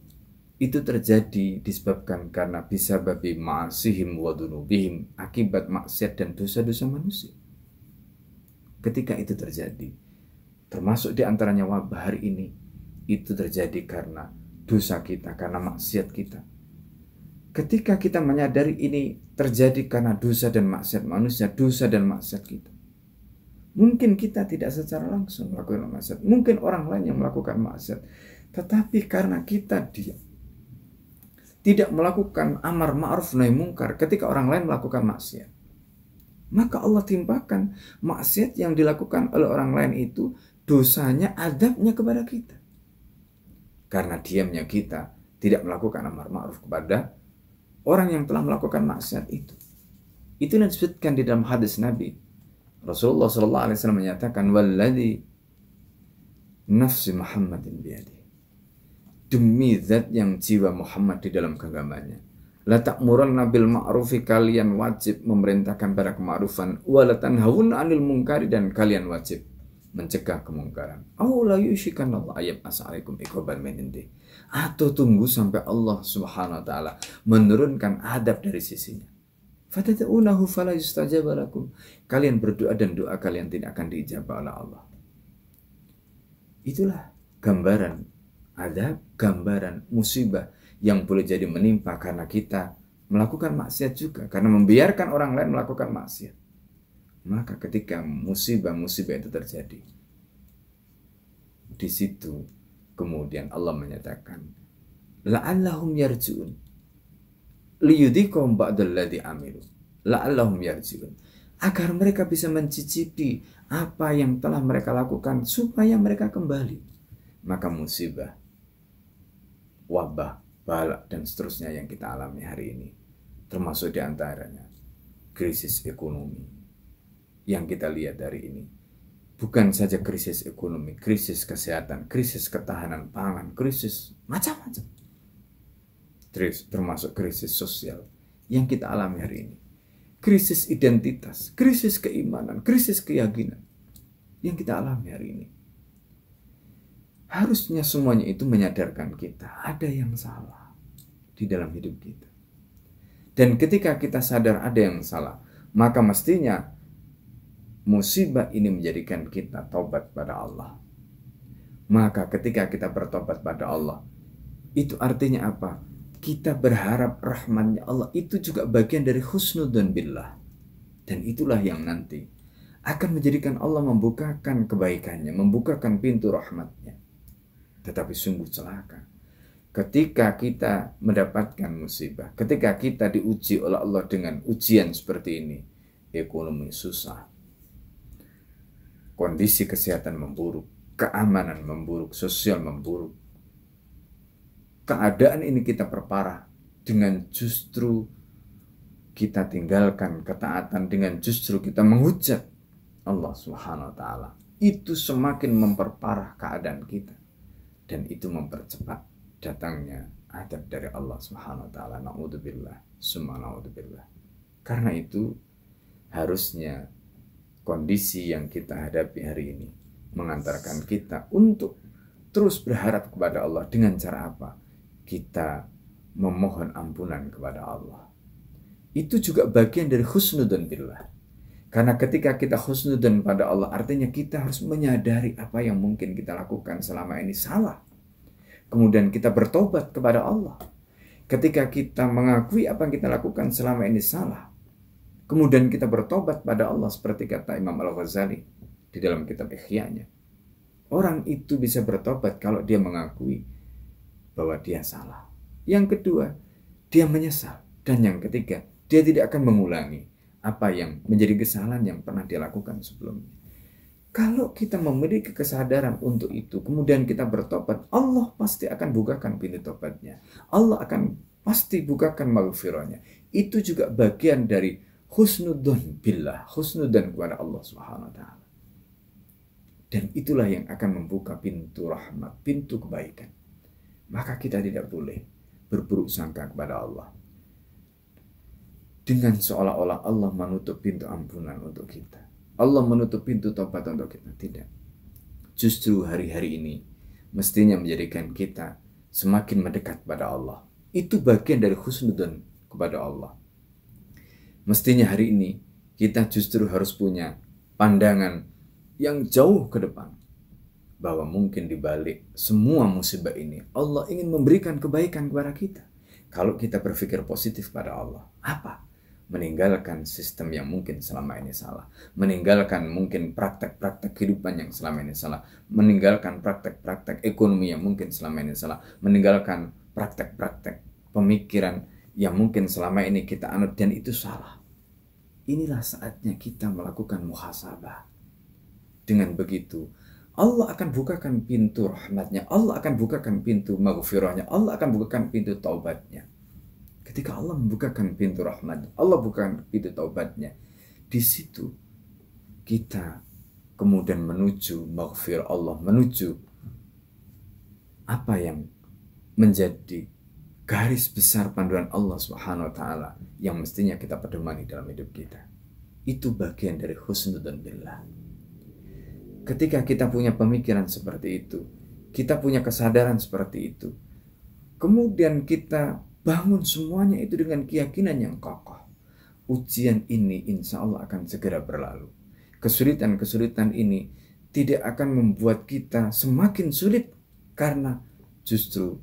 itu terjadi disebabkan karena bisababi ma'asihim wa dunubihim, akibat maksiat dan dosa-dosa manusia. Ketika itu terjadi, termasuk di antaranya wabah hari ini, itu terjadi karena dosa kita, karena maksiat kita. Ketika kita menyadari ini terjadi karena dosa dan maksiat manusia, dosa dan maksiat kita, mungkin kita tidak secara langsung melakukan maksiat, mungkin orang lain yang melakukan maksiat, tetapi karena kita tidak melakukan amar ma'ruf nahi mungkar ketika orang lain melakukan maksiat, maka Allah timpakan maksiat yang dilakukan oleh orang lain itu, dosanya, adabnya kepada kita. Karena diamnya kita tidak melakukan amar ma'ruf kepada orang yang telah melakukan maksiat itu. Itu yang disebutkan di dalam hadis Nabi. Rasulullah SAW menyatakan, walladzi nafsi Muhammadin biyadi, demi zat yang jiwa Muhammad di dalam genggamannya, la ta'muranna bil ma'rufi, kalian wajib memerintahkan pada kema'rufan, wa la tanhawunna 'anil munkari, dan kalian wajib mencegah kemungkaran. Aw la yushikanallahu ayyab as'alaikum iqaban min indi, atau tunggu sampai Allah Subhanahu wa taala menurunkan adab dari sisinya. Fatad'unahu fala yustajaba lakum, kalian berdoa dan doa kalian tidak akan diijabah oleh Allah. Itulah gambaran adab, gambaran musibah yang boleh jadi menimpa karena kita melakukan maksiat juga, karena membiarkan orang lain melakukan maksiat. Maka ketika musibah-musibah itu terjadi, di situ kemudian Allah menyatakan, la'allahum yarji'un liyudhiqahum ba'dalladzi amilu la'allahum yarji'un, agar mereka bisa mencicipi apa yang telah mereka lakukan supaya mereka kembali. Maka musibah, wabah, bala, dan seterusnya yang kita alami hari ini, termasuk diantaranya krisis ekonomi yang kita lihat hari ini. Bukan saja krisis ekonomi, krisis kesehatan, krisis ketahanan pangan, krisis macam-macam, termasuk krisis sosial yang kita alami hari ini. Krisis identitas, krisis keimanan, krisis keyakinan yang kita alami hari ini. Harusnya semuanya itu menyadarkan kita ada yang salah di dalam hidup kita. Dan ketika kita sadar ada yang salah, maka mestinya musibah ini menjadikan kita taubat pada Allah. Maka ketika kita bertobat pada Allah, itu artinya apa? Kita berharap rahmatnya Allah, itu juga bagian dari husnudzon billah. Dan itulah yang nanti akan menjadikan Allah membukakan kebaikannya, membukakan pintu rahmatnya. Tetapi sungguh celaka ketika kita mendapatkan musibah, ketika kita diuji oleh Allah dengan ujian seperti ini. Ekonomi susah, kondisi kesehatan memburuk, keamanan memburuk, sosial memburuk. Keadaan ini kita perparah dengan justru kita tinggalkan ketaatan, dengan justru kita menghujat Allah Subhanahu wa taala. Itu semakin memperparah keadaan kita. Dan itu mempercepat datangnya adab dari Allah Subhanahu wa taala. Na'udzubillah, summa na'udzubillah. Karena itu harusnya kondisi yang kita hadapi hari ini mengantarkan kita untuk terus berharap kepada Allah. Dengan cara apa? Kita memohon ampunan kepada Allah. Itu juga bagian dari husnudzon billah. Karena ketika kita husnudzon pada Allah, artinya kita harus menyadari apa yang mungkin kita lakukan selama ini salah. Kemudian kita bertobat kepada Allah. Ketika kita mengakui apa yang kita lakukan selama ini salah, kemudian kita bertobat pada Allah, seperti kata Imam Al-Ghazali di dalam kitab Ihya-nya. Orang itu bisa bertobat kalau dia mengakui bahwa dia salah. Yang kedua, dia menyesal. Dan yang ketiga, dia tidak akan mengulangi apa yang menjadi kesalahan yang pernah dia lakukan sebelumnya. Kalau kita memiliki kesadaran untuk itu, kemudian kita bertobat, Allah pasti akan bukakan pintu tobatnya. Allah akan pasti bukakan maghfirahnya. Itu juga bagian dari husnudzon billah, husnudzon kepada Allah Subhanahu wa taala. Dan itulah yang akan membuka pintu rahmat, pintu kebaikan. Maka kita tidak boleh berburuk sangka kepada Allah dengan seolah-olah Allah menutup pintu ampunan untuk kita. Allah menutup pintu tobat untuk kita. Tidak. Justru hari-hari ini mestinya menjadikan kita semakin mendekat pada Allah. Itu bagian dari husnudzon kepada Allah. Mestinya hari ini kita justru harus punya pandangan yang jauh ke depan, bahwa mungkin di balik semua musibah ini Allah ingin memberikan kebaikan kepada kita. Kalau kita berpikir positif pada Allah, apa? Meninggalkan sistem yang mungkin selama ini salah, meninggalkan mungkin praktek-praktek kehidupan yang selama ini salah, meninggalkan praktek-praktek ekonomi yang mungkin selama ini salah, meninggalkan praktek-praktek pemikiran yang mungkin selama ini kita anut dan itu salah. Inilah saatnya kita melakukan muhasabah. Dengan begitu, Allah akan bukakan pintu rahmatnya, Allah akan bukakan pintu maghfirahnya, Allah akan bukakan pintu taubatnya. Ketika Allah membukakan pintu rahmat, Allah bukakan pintu taubatnya, di situ kita kemudian menuju maghfirah Allah, menuju apa yang menjadi garis besar panduan Allah Subhanahu wa taala yang mestinya kita pedomani dalam hidup kita. Itu bagian dari husnudzon billah. Ketika kita punya pemikiran seperti itu, kita punya kesadaran seperti itu, kemudian kita bangun semuanya itu dengan keyakinan yang kokoh. Ujian ini insya Allah akan segera berlalu. Kesulitan-kesulitan ini tidak akan membuat kita semakin sulit, karena justru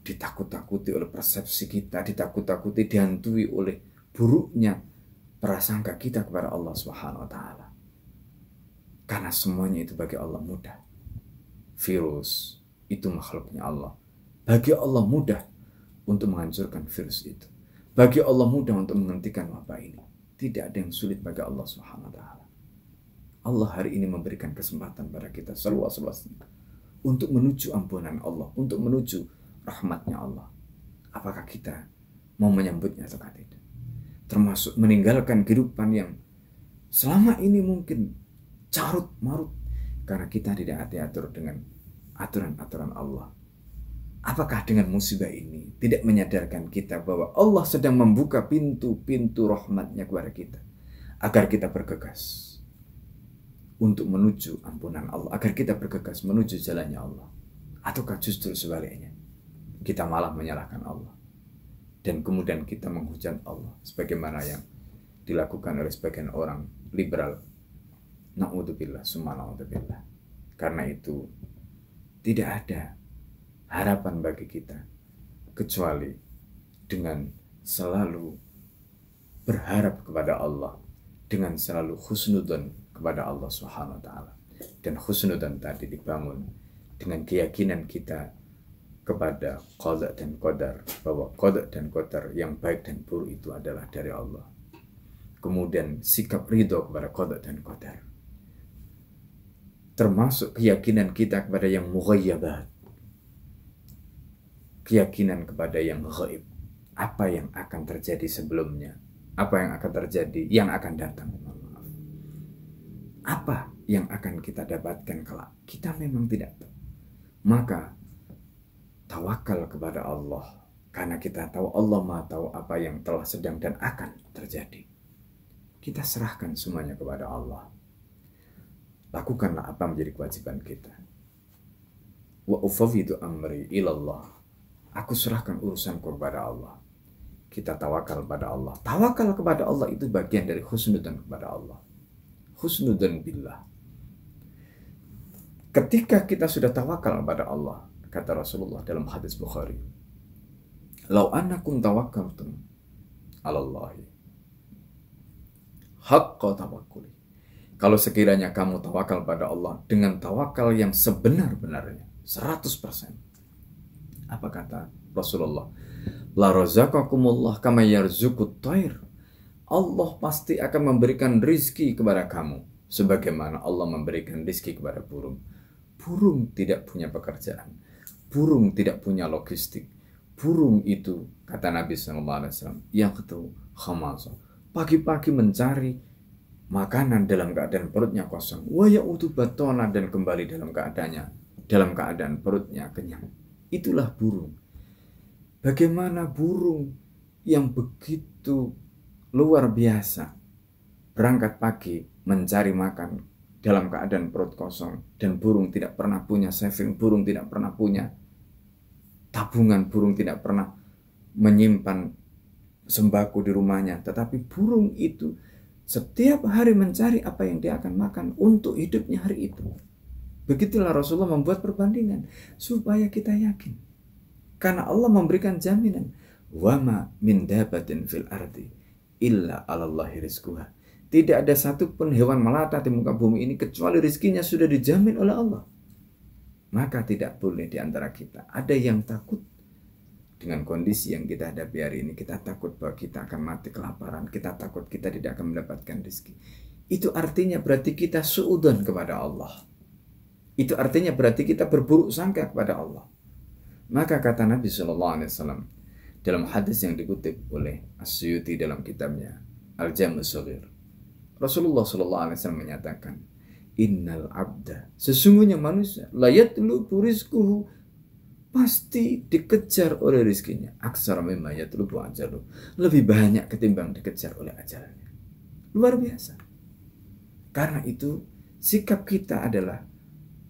ditakut-takuti oleh persepsi kita, ditakut-takuti, dihantui oleh buruknya prasangka kita kepada Allah Subhanahu wa taala. Karena semuanya itu bagi Allah mudah. Virus itu makhluknya Allah. Bagi Allah mudah untuk menghancurkan virus itu. Bagi Allah mudah untuk menghentikan wabah ini. Tidak ada yang sulit bagi Allah Subhanahu wa taala. Allah hari ini memberikan kesempatan pada kita seluas-luasnya untuk menuju ampunan Allah, untuk menuju rahmatnya Allah. Apakah kita mau menyambutnya atau tidak? Termasuk meninggalkan kehidupan yang selama ini mungkin carut marut karena kita tidak hati-hati dengan aturan-aturan Allah. Apakah dengan musibah ini tidak menyadarkan kita bahwa Allah sedang membuka pintu-pintu rahmatnya kepada kita, agar kita bergegas untuk menuju ampunan Allah, agar kita bergegas menuju jalannya Allah? Ataukah justru sebaliknya, kita malah menyalahkan Allah dan kemudian kita menghujat Allah sebagaimana yang dilakukan oleh sebagian orang liberal? Na'udzubillah, summa na'udzubillah. Karena itu tidak ada harapan bagi kita kecuali dengan selalu berharap kepada Allah, dengan selalu husnudzon kepada Allah Subhanahu wa taala. Dan husnudzon tadi dibangun dengan keyakinan kita kepada qada dan qadar, bahwa qada dan qadar yang baik dan buruk itu adalah dari Allah. Kemudian sikap ridho kepada qada dan qadar, termasuk keyakinan kita kepada yang mughayyabat, keyakinan kepada yang ghaib, apa yang akan terjadi sebelumnya, apa yang akan terjadi, yang akan datang, apa yang akan kita dapatkan kelak, kita memang tidak tahu. Maka tawakal kepada Allah, karena kita tahu Allah Maha tahu apa yang telah, sedang, dan akan terjadi. Kita serahkan semuanya kepada Allah. Lakukanlah apa menjadi kewajiban kita. Wa ufawwidu amri ilallah. Aku serahkan urusanku kepada Allah. Kita tawakal pada Allah. Tawakal kepada Allah itu bagian dari husnudzon kepada Allah. Husnudzon billah. Ketika kita sudah tawakal kepada Allah, kata Rasulullah dalam hadis Bukhari, "Lau annakum tawakkaltum 'alallahi haqqa tawakkuli." Kalau sekiranya kamu tawakal pada Allah dengan tawakal yang sebenar-benarnya, 100%. Apa kata Rasulullah? La razaqakumullah kama yarzuqut thair. Allah pasti akan memberikan rizki kepada kamu sebagaimana Allah memberikan rizki kepada burung. Burung tidak punya pekerjaan. Burung tidak punya logistik. Burung itu, kata Nabi SAW, yang ketemu khamasa, pagi-pagi mencari makanan dalam keadaan perutnya kosong. Wa ya'udu batona, dan kembali dalam keadaan perutnya kenyang. Itulah burung. Bagaimana burung yang begitu luar biasa berangkat pagi mencari makan dalam keadaan perut kosong, dan burung tidak pernah punya saving, burung tidak pernah punya tabungan, burung tidak pernah menyimpan sembako di rumahnya, tetapi burung itu setiap hari mencari apa yang dia akan makan untuk hidupnya hari itu. Begitulah Rasulullah membuat perbandingan supaya kita yakin, karena Allah memberikan jaminan, wama min dabatin fil ardi illa 'alallahi rizquha. Tidak ada satupun hewan melata di muka bumi ini kecuali rizkinya sudah dijamin oleh Allah. Maka tidak boleh di antara kita ada yang takut dengan kondisi yang kita hadapi hari ini. Kita takut bahwa kita akan mati kelaparan. Kita takut kita tidak akan mendapatkan rezeki. Itu artinya berarti kita suudzon kepada Allah. Itu artinya berarti kita berburuk sangka kepada Allah. Maka kata Nabi SAW dalam hadis yang dikutip oleh As-Suyuti dalam kitabnya Al-Jam' As-Shaghir, Rasulullah SAW menyatakan, innal abda, sesungguhnya manusia, la yatlubu rizquhu, pasti dikejar oleh rizkinya, aksara mimma yatlubu ajaluh, lebih banyak ketimbang dikejar oleh ajalnya. Luar biasa. Karena itu sikap kita adalah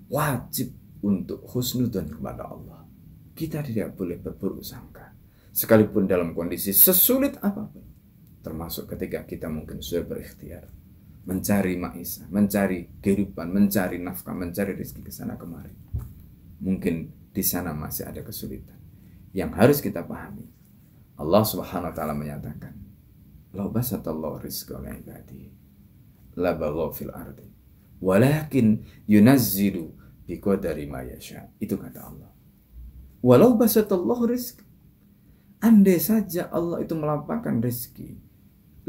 wajib untuk husnudzon kepada Allah. Kita tidak boleh berburuk sangka, sekalipun dalam kondisi sesulit apapun, termasuk ketika kita mungkin sudah berikhtiar mencari maisha, mencari kehidupan, mencari nafkah, mencari rezeki ke sana kemari. Mungkin di sana masih ada kesulitan. Yang harus kita pahami, Allah Subhanahu wa taala menyatakan, "Lau basatallahu rizqa li ibadihi la baghaw fil ardi, walakin yunazzilu biqadari ma yasha." Itu kata Allah. Walau basatallahu rizqa, andai saja Allah itu melapangkan rezeki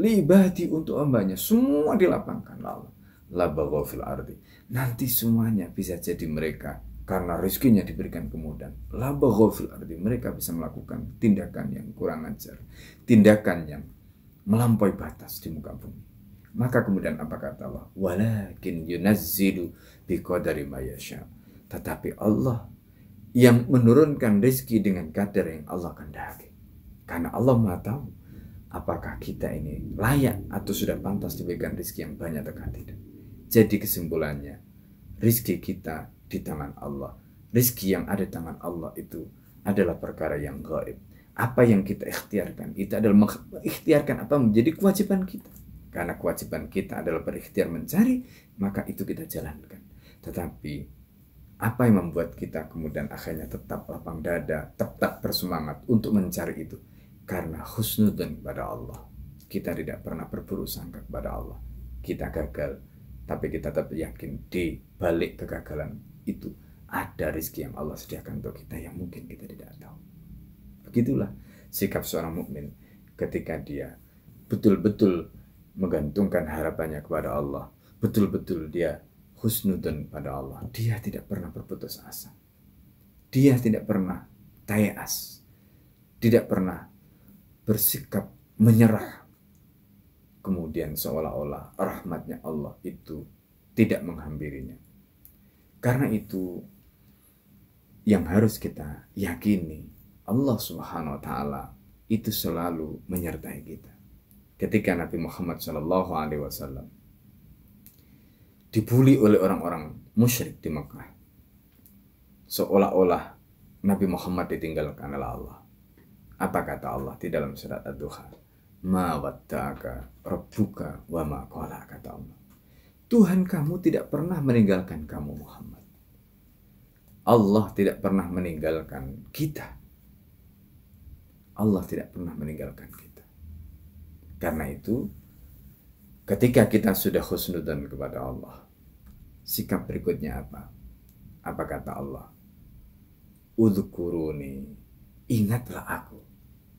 libadi untuk hambanya, semua dilapangkan, lalu la baghaw fil ardi, nanti semuanya bisa jadi mereka karena rezekinya diberikan kemudahan, la baghaw fil ardi, mereka bisa melakukan tindakan yang kurang ajar, tindakan yang melampaui batas di muka bumi. Maka kemudian apa kata Allah? Walakin yunazzilu biqadari ma yasha, tetapi Allah yang menurunkan rezeki dengan kadar yang Allah kehendaki, karena Allah Maha tahu apakah kita ini layak atau sudah pantas diberikan rezeki yang banyak atau tidak. Jadi kesimpulannya, rezeki kita di tangan Allah. Rezeki yang ada di tangan Allah itu adalah perkara yang gaib. Apa yang kita ikhtiarkan, kita adalah mengikhtiarkan apa menjadi kewajiban kita. Karena kewajiban kita adalah berikhtiar mencari, maka itu kita jalankan. Tetapi apa yang membuat kita kemudian akhirnya tetap lapang dada, tetap bersemangat untuk mencari itu? Karena husnudzon kepada Allah. Kita tidak pernah berburuk sangka kepada Allah. Kita gagal, tapi kita tetap yakin di balik kegagalan itu ada rezeki yang Allah sediakan untuk kita yang mungkin kita tidak tahu. Begitulah sikap seorang mukmin ketika dia betul-betul menggantungkan harapannya kepada Allah, betul-betul dia husnudzon pada Allah. Dia tidak pernah berputus asa. Dia tidak pernah tayas. Tidak pernah bersikap menyerah, kemudian seolah-olah rahmatnya Allah itu tidak menghampirinya. Karena itu yang harus kita yakini, Allah Subhanahu wa taala itu selalu menyertai kita. Ketika Nabi Muhammad SAW dibuli oleh orang-orang musyrik di Mekah, seolah-olah Nabi Muhammad ditinggalkan oleh Allah. Apa kata Allah di dalam surat Ad-Duha? Ma wadda'aka rabbuka wa ma qala, kata Allah. Tuhan kamu tidak pernah meninggalkan kamu Muhammad. Allah tidak pernah meninggalkan kita. Allah tidak pernah meninggalkan kita. Karena itu, ketika kita sudah husnudzon kepada Allah, sikap berikutnya apa? Apa kata Allah? Udhkuruni, ingatlah aku.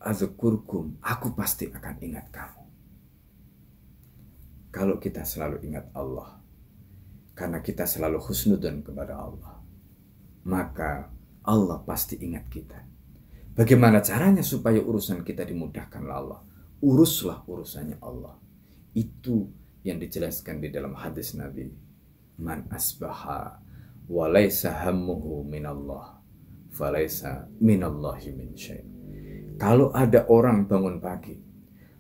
adzkurkum, aku pasti akan ingat kamu. Kalau kita selalu ingat Allah, karena kita selalu husnudzon kepada Allah, maka Allah pasti ingat kita. Bagaimana caranya supaya urusan kita dimudahkan oleh Allah? Uruslah urusannya Allah. Itu yang dijelaskan di dalam hadis Nabi. Man asbaha wa laisa hammuhu minallah, falaisa minallahi min syai'. Kalau ada orang bangun pagi,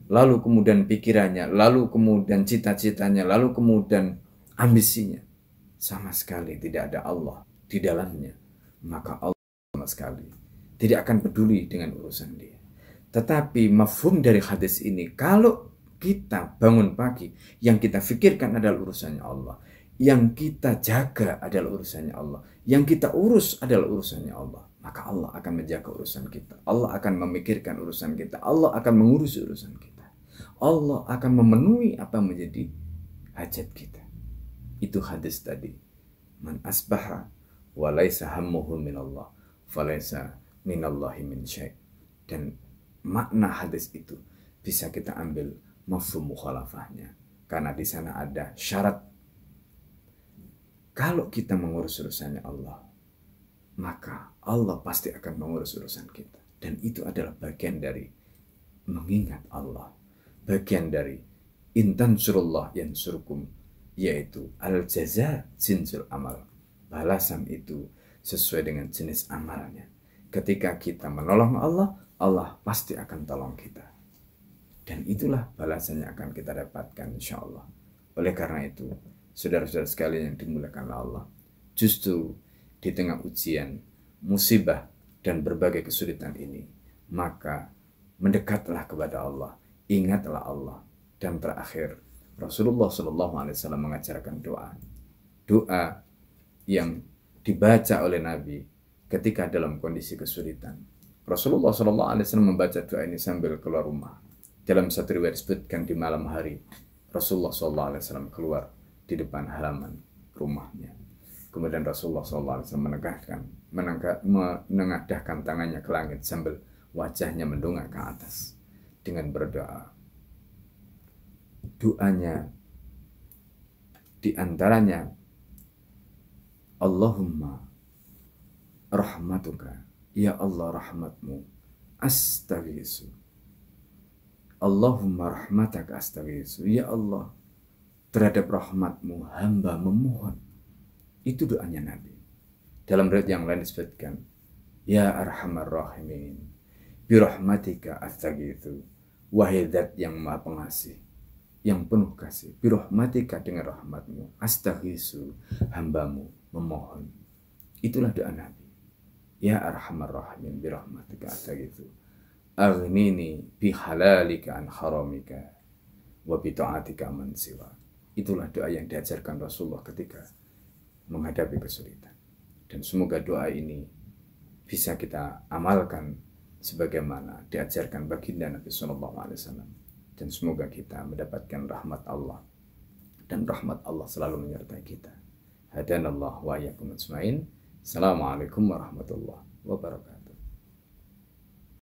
lalu kemudian pikirannya, lalu kemudian cita-citanya, lalu kemudian ambisinya, sama sekali tidak ada Allah di dalamnya, maka Allah sama sekali tidak akan peduli dengan urusan dia. Tetapi mafhum dari hadis ini, kalau kita bangun pagi, yang kita pikirkan adalah urusannya Allah, yang kita jaga adalah urusannya Allah, yang kita urus adalah urusannya Allah, maka Allah akan menjaga urusan kita. Allah akan memikirkan urusan kita. Allah akan mengurus urusan kita. Allah akan memenuhi apa yang menjadi hajat kita. Itu hadis tadi. Man asbaha wa laisa hammuhu minallah, falaisa minallahi min syai'. Dan makna hadis itu bisa kita ambil mafhum mukhalafahnya. Karena di sana ada syarat. Kalau kita mengurus urusannya Allah, maka Allah pasti akan mengurus urusan kita. Dan itu adalah bagian dari mengingat Allah. Bagian dari intan surullah yansurkum, yaitu al-jaza jinsul amal. Balasan itu sesuai dengan jenis amalnya. Ketika kita menolong Allah, Allah pasti akan tolong kita. Dan itulah balasannya akan kita dapatkan insya Allah. Oleh karena itu, saudara-saudara sekalian yang dimuliakan Allah, justru di tengah ujian, musibah, dan berbagai kesulitan ini, maka mendekatlah kepada Allah, ingatlah Allah. Dan terakhir, Rasulullah SAW mengajarkan doa. Doa yang dibaca oleh Nabi ketika dalam kondisi kesulitan. Rasulullah SAW membaca doa ini sambil keluar rumah. Dalam satu riwayat disebutkan di malam hari, Rasulullah SAW keluar di depan halaman rumahnya. Kemudian Rasulullah SAW menengadahkan tangannya ke langit sambil wajahnya mendongak ke atas dengan berdoa. Doanya di antaranya, Allahumma rahmatuka, ya Allah rahmatmu, astaghisu. Allahumma rahmataka astaghisu, ya Allah terhadap rahmatmu hamba memohon. Itu doanya Nabi. Dalam riwayat yang lain disebutkan, ya arhamar rahimin, birahmatika astaghisu, wahai zat yang maha pengasih, yang penuh kasih, birahmatika dengan rahmatmu, astaghisu, hambamu memohon. Itulah doa Nabi. Ya arhamar rahimin, birahmatika astaghisu, aghnini bihalalika an haramika, wa bita'atika man siwa. Itulah doa yang diajarkan Rasulullah ketika menghadapi kesulitan. Dan semoga doa ini bisa kita amalkan sebagaimana diajarkan baginda Nabi SAW. Dan semoga kita mendapatkan rahmat Allah. Dan rahmat Allah selalu menyertai kita. Hadanallah wa iyyakum ajmain. Assalamualaikum warahmatullahi wabarakatuh.